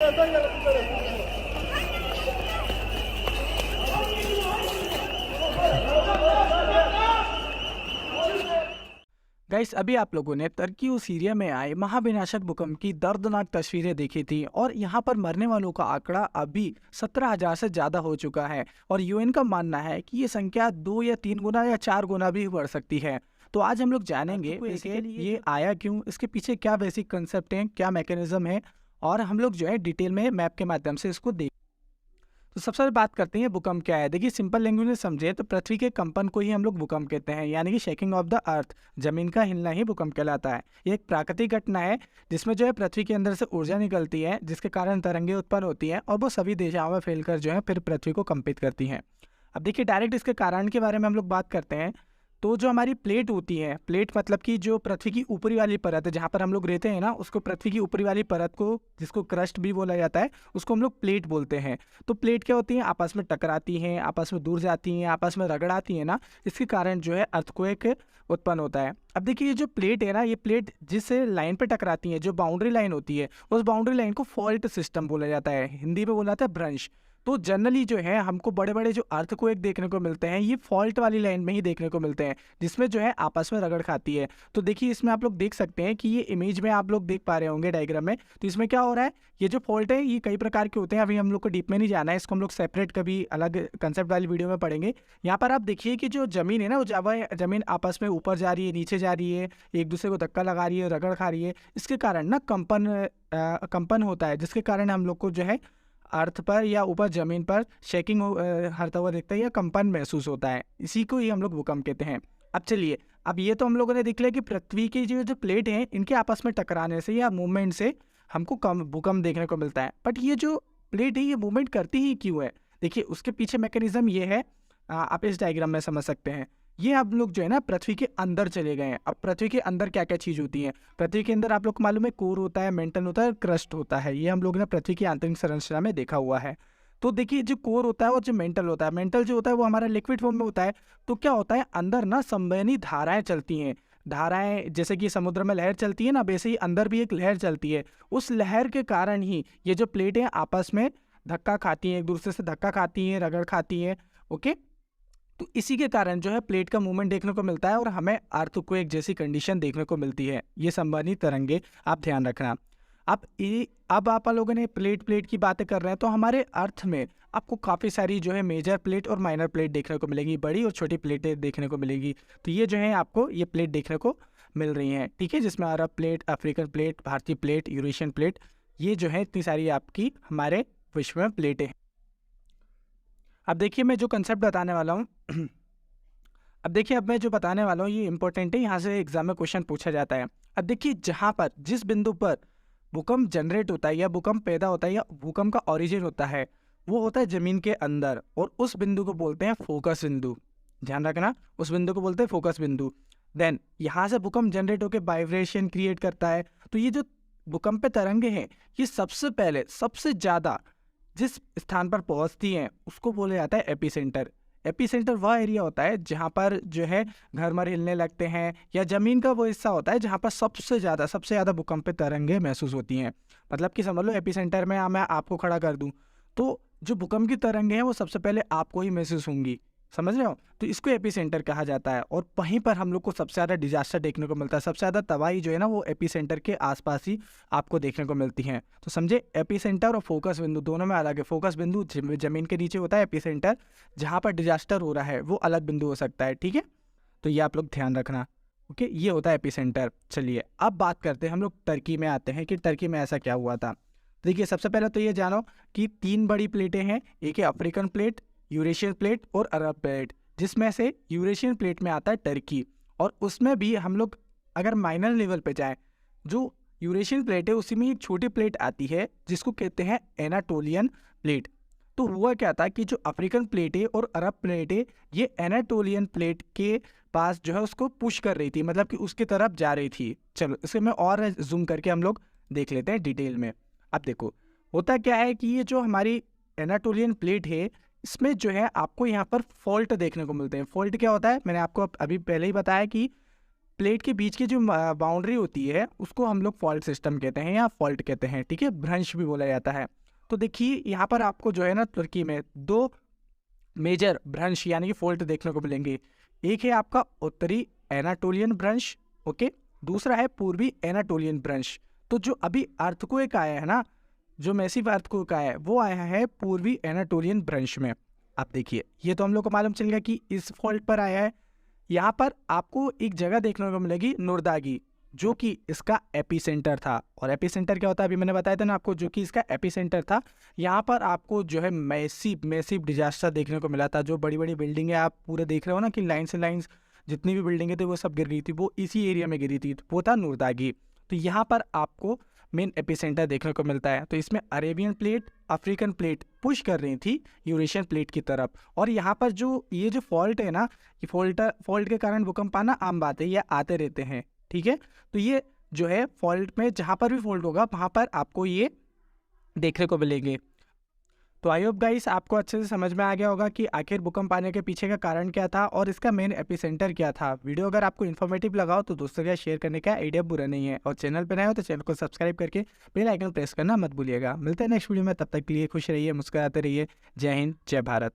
Guys, अभी आप लोगों ने तुर्की और सीरिया में आए महाविनाशक भूकंप की दर्दनाक तस्वीरें देखी थी और यहाँ पर मरने वालों का आंकड़ा अभी 17,000 से ज़्यादा हो चुका है और यूएन का मानना है कि ये संख्या 2 या 3 गुना या 4 गुना भी बढ़ सकती है। तो आज हम लोग जानेंगे बेसिकली ये आया क्यों, इसके पीछे क्या बेसिक कंसेप्ट है, क्या मैकेनिज्म है और हम लोग जो है डिटेल में मैप के माध्यम से इसको देख। तो सबसे पहले बात करते हैं भूकंप क्या है। देखिए, सिंपल लैंग्वेज में समझे तो पृथ्वी के कंपन को ही हम लोग भूकंप कहते हैं, यानी कि शेकिंग ऑफ द अर्थ, जमीन का हिलना ही भूकंप कहलाता है। ये एक प्राकृतिक घटना है जिसमें जो है पृथ्वी के अंदर से ऊर्जा निकलती है जिसके कारण तरंगे उत्पन्न होती हैं और वो सभी दिशाओं में फैलकर जो है फिर पृथ्वी को कंपित करती हैं। अब देखिए, डायरेक्ट इसके कारण के बारे में हम लोग बात करते हैं तो जो हमारी प्लेट होती है, प्लेट मतलब कि जो पृथ्वी की ऊपरी वाली परत है जहाँ पर हम लोग रहते हैं ना, उसको पृथ्वी की ऊपरी वाली परत को, जिसको क्रस्ट भी बोला जाता है, उसको हम लोग प्लेट बोलते हैं। तो प्लेट क्या होती है, आपस में टकराती हैं, आपस में दूर जाती हैं, आपस में रगड़ाती हैं ना, इसके कारण जो है अर्थक्वेक उत्पन्न होता है। अब देखिए, ये जो प्लेट है ना, ये प्लेट जिस लाइन पे टकराती है, जो बाउंड्री लाइन होती है, उस बाउंड्री लाइन को फॉल्ट सिस्टम बोला जाता है, हिंदी में बोला जाता है भ्रंश। तो जनरली जो है हमको बड़े बड़े जो अर्थक्वेक देखने को मिलते हैं ये फॉल्ट वाली लाइन में ही देखने को मिलते हैं, जिसमें जो है आपस में रगड़ खाती है। तो देखिए, इसमें आप लोग देख सकते हैं कि ये इमेज में आप लोग देख पा रहे होंगे डायग्राम में। तो इसमें क्या हो रहा है, ये जो फॉल्ट है ये कई प्रकार के होते हैं, अभी हम लोग को डीप में नहीं जाना है, इसको हम लोग सेपरेट कभी अलग कंसेप्ट वाली वीडियो में पढ़ेंगे। यहाँ पर आप देखिए कि जो जमीन है ना, वो जमीन आपस में ऊपर जा रही है, नीचे जा रही है, एक दूसरे को धक्का लगा रही है, रगड़ खा रही है। इसके कारण ना कंपन होता है, जिसके कारण हम लोग को जो है अर्थ पर या ऊपर जमीन पर शेकिंग हरता हुआ दिखता है या कंपन महसूस होता है। इसी को ही हम लोग भूकंप कहते हैं। अब चलिए, अब ये तो हम लोगों ने देख लिया कि पृथ्वी की जो प्लेट हैं इनके आपस में टकराने से या मूवमेंट से हमको कम भूकंप देखने को मिलता है। बट ये जो प्लेट है ये मूवमेंट करती ही क्यों है, देखिए उसके पीछे मैकेनिज्म ये है, आप इस डायग्राम में समझ सकते हैं। ये आप लोग जो है ना पृथ्वी के अंदर चले गए हैं। अब पृथ्वी के अंदर क्या क्या चीज़ होती है, पृथ्वी के अंदर आप लोग को मालूम है कोर होता है, मेंटल होता है, क्रस्ट होता है। ये हम लोग ने पृथ्वी की आंतरिक संरचना में देखा हुआ है। तो देखिए, जो कोर होता है और जो मेंटल होता है, मेंटल जो होता है वो हमारा लिक्विड फॉर्म में होता है। तो क्या होता है, अंदर ना संवहनी धाराएं चलती हैं। धाराएं जैसे कि समुद्र में लहर चलती है ना, वैसे ही अंदर भी एक लहर चलती है। उस लहर के कारण ही ये जो प्लेटें आपस में धक्का खाती हैं, एक दूसरे से धक्का खाती हैं, रगड़ खाती हैं। ओके, तो इसी के कारण जो है प्लेट का मूवमेंट देखने को मिलता है और हमें अर्थक्वेक जैसी कंडीशन देखने को मिलती है। ये संबंधित तरंगे आप ध्यान रखना। अब आप लोगों ने प्लेट की बातें कर रहे हैं, तो हमारे अर्थ में आपको काफ़ी सारी जो है मेजर प्लेट और माइनर प्लेट देखने को मिलेगी, बड़ी और छोटी प्लेटें देखने को मिलेगी। तो ये जो है आपको ये प्लेट देखने को मिल रही हैं, ठीक है, जिसमें अरब प्लेट, अफ्रीकन प्लेट, भारतीय प्लेट, यूरेशियन प्लेट, ये जो है इतनी सारी आपकी हमारे विश्व में प्लेटें हैं। अब देखिए, मैं जो कंसेप्ट बताने वाला हूँ अब देखिए, अब मैं जो बताने वाला हूँ ये इंपॉर्टेंट है, यहाँ से एग्जाम में क्वेश्चन पूछा जाता है। अब देखिए, जहाँ पर जिस बिंदु पर भूकंप जनरेट होता है या भूकंप पैदा होता है या भूकंप का ओरिजिन होता है, वो होता है जमीन के अंदर और उस बिंदु को बोलते हैं फोकस बिंदु। ध्यान रखना, उस बिंदु को बोलते हैं फोकस बिंदु। देन यहाँ से भूकंप जनरेट होकर वाइब्रेशन क्रिएट करता है। तो ये जो भूकंप तरंगे हैं ये सबसे पहले सबसे ज़्यादा जिस स्थान पर पहुंचती हैं उसको बोला जाता है एपिसेंटर। एपिसेंटर वह एरिया होता है जहां पर जो है घर मर हिलने लगते हैं, या ज़मीन का वो हिस्सा होता है जहां पर सबसे ज़्यादा भूकंप तरंगे महसूस होती हैं। मतलब कि समझ लो, एपिसेंटर में मैं आपको खड़ा कर दूं तो जो भूकंप की तरंगे हैं वो सबसे पहले आपको ही महसूस होंगी, समझ रहे हो। तो इसको एपिसेंटर कहा जाता है और वहीं पर हम लोग को सबसे ज़्यादा डिजास्टर देखने को मिलता है। सबसे ज़्यादा तबाही जो है ना वो एपिसेंटर के आसपास ही आपको देखने को मिलती है। तो समझे, एपिसेंटर और फोकस बिंदु दोनों में अलग है। फोकस बिंदु जमीन के नीचे होता है, एपिसेंटर जहाँ पर डिजास्टर हो रहा है वो अलग बिंदु हो सकता है, ठीक है। तो ये आप लोग ध्यान रखना। ओके, ये होता है एपिसेंटर। चलिए, अब बात करते हैं, हम लोग टर्की में आते हैं कि टर्की में ऐसा क्या हुआ था। देखिए, सबसे पहले तो ये जानो कि 3 बड़ी प्लेटें हैं, एक है अफ्रीकन प्लेट, यूरेशियन प्लेट और अरब प्लेट, जिसमें से यूरेशियन प्लेट में आता है टर्की। और उसमें भी हम लोग अगर माइनर लेवल पे जाएं, जो यूरेशियन प्लेट है उसी में एक छोटी प्लेट आती है जिसको कहते हैं एनाटोलियन प्लेट। तो हुआ क्या था कि जो अफ्रीकन प्लेट है और अरब प्लेट है ये एनाटोलियन प्लेट के पास जो है उसको पुश कर रही थी, मतलब कि उसकी तरफ जा रही थी। चलो इसे मैं और जूम करके हम लोग देख लेते हैं डिटेल में। अब देखो, होता क्या है कि ये जो हमारी एनाटोलियन प्लेट है इसमें जो है आपको यहाँ पर फॉल्ट देखने को मिलते हैं। फॉल्ट क्या होता है, मैंने आपको अभी पहले ही बताया कि प्लेट के बीच की जो बाउंड्री होती है उसको हम लोग फॉल्ट सिस्टम कहते हैं या फॉल्ट कहते हैं, ठीक है, भ्रंश भी बोला जाता है। तो देखिए यहाँ पर आपको जो है ना तुर्की में दो मेजर भ्रंश यानी कि फॉल्ट देखने को मिलेंगे। एक है आपका उत्तरी एनाटोलियन भ्रंश, ओके, दूसरा है पूर्वी एनाटोलियन भ्रंश। तो जो अभी अर्थक्वेक आया है ना, जो मैसिव अर्थक्वेक आया है वो आया है पूर्वी एनाटोलियन भ्रंश में। आप देखिए ये तो हम लोग को मालूम चल गया कि इस फॉल्ट पर आया है। यहाँ पर आपको एक जगह देखने को मिलेगी नुरदागी, जो कि इसका एपिसेंटर था। और एपिसेंटर क्या होता है अभी मैंने बताया था ना आपको, जो कि इसका एपिसेंटर था। यहाँ पर आपको जो है मैसिव डिजास्टर देखने को मिला था। जो बड़ी बड़ी बिल्डिंग है आप पूरे देख रहे हो ना कि लाइन से लाइन्स जितनी भी बिल्डिंगें थी वो सब गिर गई थी, वो इसी एरिया में गिरी थी, वो था नुरदागी। तो यहाँ पर आपको मेन एपिसेंटर देखने को मिलता है। तो इसमें Arabian plate, African plate push कर रही थी यूरेशियन प्लेट की तरफ। और यहाँ पर जो ये जो फॉल्ट है ना, ये फॉल्ट के कारण भूकंप आना आम बात है, ये आते रहते हैं, ठीक है। तो ये जो है फॉल्ट में जहाँ पर भी फॉल्ट होगा वहाँ पर आपको ये देखने को मिलेंगे। तो आई होप गाइस आपको अच्छे से समझ में आ गया होगा कि आखिर भूकंप आने के पीछे का कारण क्या था और इसका मेन एपिसेंटर क्या था। वीडियो अगर आपको इन्फॉर्मेटिव लगा हो तो दोस्तों के साथ शेयर करने का आइडिया बुरा नहीं है। और चैनल पर नए हो तो चैनल को सब्सक्राइब करके बेल आइकन प्रेस करना मत भूलिएगा। मिलते हैं नेक्स्ट वीडियो में, तब तक के लिए खुश रहिए, मुस्कुराते रहिए। जय हिंद, जय भारत।